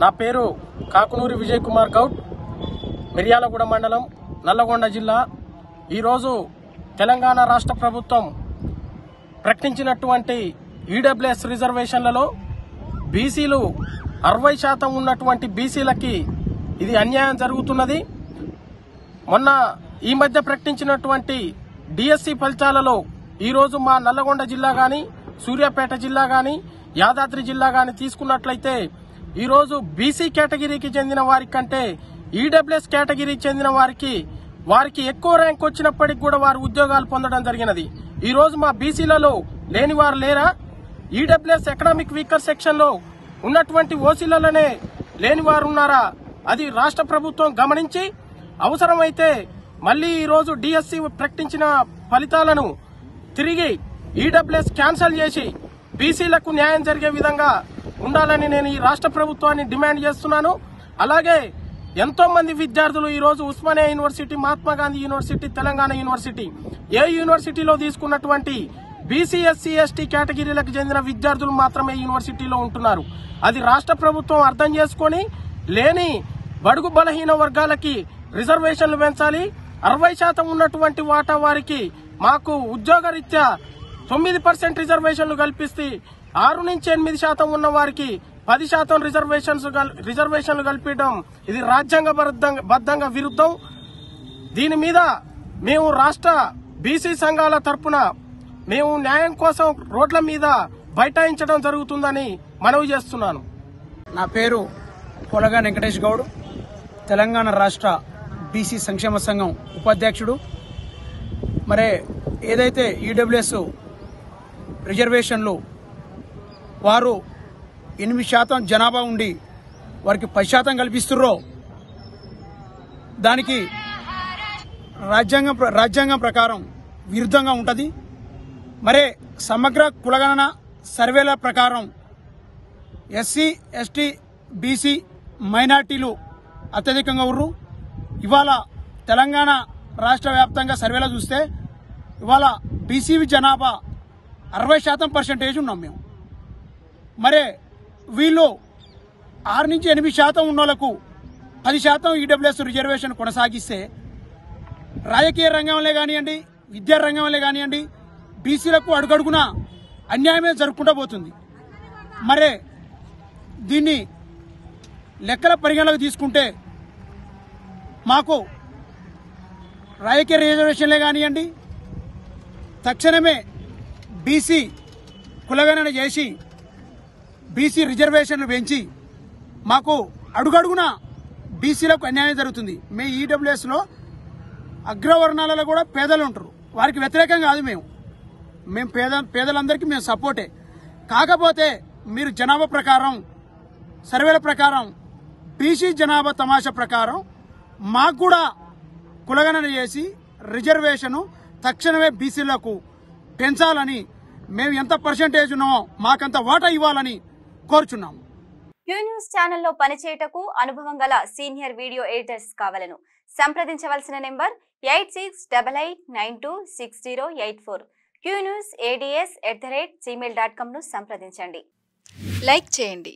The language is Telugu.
నా పేరు కాకునూరి విజయ్ కుమార్ గౌడ్, మిర్యాలగూడ మండలం, నల్లగొండ జిల్లా. ఈరోజు తెలంగాణ రాష్ట్ర ప్రభుత్వం ప్రకటించినటువంటి ఈడబ్ల్యూఎస్ రిజర్వేషన్లలో బీసీలు 60% ఉన్నటువంటి బీసీలకి ఇది అన్యాయం జరుగుతున్నది. మొన్న ఈ మధ్య ప్రకటించినటువంటి డిఎస్సి ఫలితాలలో ఈరోజు మా నల్లగొండ జిల్లా గాని, సూర్యాపేట జిల్లా గాని, యాదాద్రి జిల్లా గాని తీసుకున్నట్లయితే ఈరోజు బీసీ కేటగిరీకి చెందిన వారి కంటే ఈడబ్ల్యూఎస్ కేటగిరీకి చెందిన వారికి ఎక్కువ ర్యాంక్ వచ్చినప్పటికీ కూడా వారు ఉద్యోగాలు పొందడం జరిగినది. ఈ రోజు మా బీసీలలో లేని వారు లేరా? ఈడబ్ల్యూఎస్ ఎకనామిక్ వీకర్ సెక్షన్ లో ఉన్నటువంటి ఓసీలలోనే లేని వారు ఉన్నారా? అది రాష్ట్ర ప్రభుత్వం గమనించి అవసరమైతే మళ్లీ ఈ రోజు డిఎస్సి ప్రకటించిన ఫలితాలను తిరిగి ఈడబ్ల్యూఎస్ క్యాన్సిల్ చేసి బీసీలకు న్యాయం జరిగే విధంగా ఉండాలని నేను ఈ రాష్ట్ర ప్రభుత్వాన్ని డిమాండ్ చేస్తున్నాను. అలాగే ఎంతో మంది విద్యార్థులు ఈ రోజు Osmania university, Mahatma Gandhi university, Telangana university, ఏ యూనివర్సిటీలో తీసుకున్నటువంటి బీసీ, ఎస్సీ, ఎస్టీ కేటగిరీలకు చెందిన విద్యార్థులు మాత్రమే యూనివర్సిటీలో ఉంటున్నారు. అది రాష్ట్ర ప్రభుత్వం అర్థం చేసుకుని లేని బడుగు బలహీన వర్గాలకి రిజర్వేషన్లు పెంచాలి. 60% ఉన్నటువంటి వాటా వారికి మాకు ఉద్యోగరీత్యా 9% రిజర్వేషన్లు కల్పిస్తే 6 నుంచి 8% ఉన్న వారికి 10% రిజర్వేషన్లు కల్పించడం ఇది రాజ్యాంగబద్ధంగా విరుద్ధం. దీని మీద మేము రాష్ట్ర బీసీ సంఘాల తరపున మేము న్యాయం కోసం రోడ్ల మీద బైఠాయించడం జరుగుతుందని మనవి చేస్తున్నాను. నా పేరు పొలగా వెంకటేష్ గౌడ్, తెలంగాణ రాష్ట్ర బీసీ సంక్షేమ సంఘం ఉపాధ్యక్షుడు. మరి ఏదైతే ఈడబ్ల్యూఎస్ రిజర్వేషన్లు వారు 8% జనాభా ఉండి వారికి 10% కల్పిస్తుర్రో దానికి రాజ్యాంగం ప్రకారం విరుద్ధంగా ఉంటుంది. మరే సమగ్ర కులగణన సర్వేల ప్రకారం ఎస్సీ, ఎస్టీ, బీసీ, మైనార్టీలు అత్యధికంగా ఉర్రు. ఇవాళ తెలంగాణ రాష్ట్ర వ్యాప్తంగా సర్వేలో చూస్తే ఇవాళ బీసీ జనాభా 60% ఉన్నాం మేము. మరే వీళ్ళు 6 నుంచి 8% ఉన్న వాళ్ళకు 10% ఈడబ్ల్యూఎస్ రిజర్వేషన్ కొనసాగిస్తే రాజకీయ రంగంలో కానివ్వండి, విద్యా రంగంలో కానివ్వండి, బీసీలకు అడుగడుగున అన్యాయమే జరుపుకుంటూ పోతుంది. మరే దీన్ని లెక్కల పరిగణలోకి తీసుకుంటే మాకు రాజకీయ రిజర్వేషన్లే కానివ్వండి, తక్షణమే బీసీ కులగణన చేసి బీసీ రిజర్వేషన్లు పెంచి మాకు అడుగడుగున బీసీలకు అన్యాయం జరుగుతుంది. మీ ఈడబ్ల్యూఎస్లో అగ్రవర్ణాలలో కూడా పేదలు ఉంటారు, వారికి వ్యతిరేకం కాదు. మేము పేదలందరికీ మేము సపోర్టే. కాకపోతే మీరు జనాభా ప్రకారం సర్వేల ప్రకారం బీసీ జనాభా తమాషా ప్రకారం మాకు కూడా కులగణన చేసి రిజర్వేషను తక్షణమే బీసీలకు పెంచాలని, మేము ఎంత పర్సెంటేజ్ ఉన్నామో మాకంత వాటా ఇవ్వాలని కోరుచున్నాము. క్యూ న్యూస్ ఛానల్లో పనిచేయటకు అనుభవం గల సీనియర్ వీడియో ఎడిటర్స్ కావాలను సంప్రదించవలసిన నెంబర్ 8688926084. qnewsads@gmail.com ను సంప్రదించండి. లైక్ చేయండి.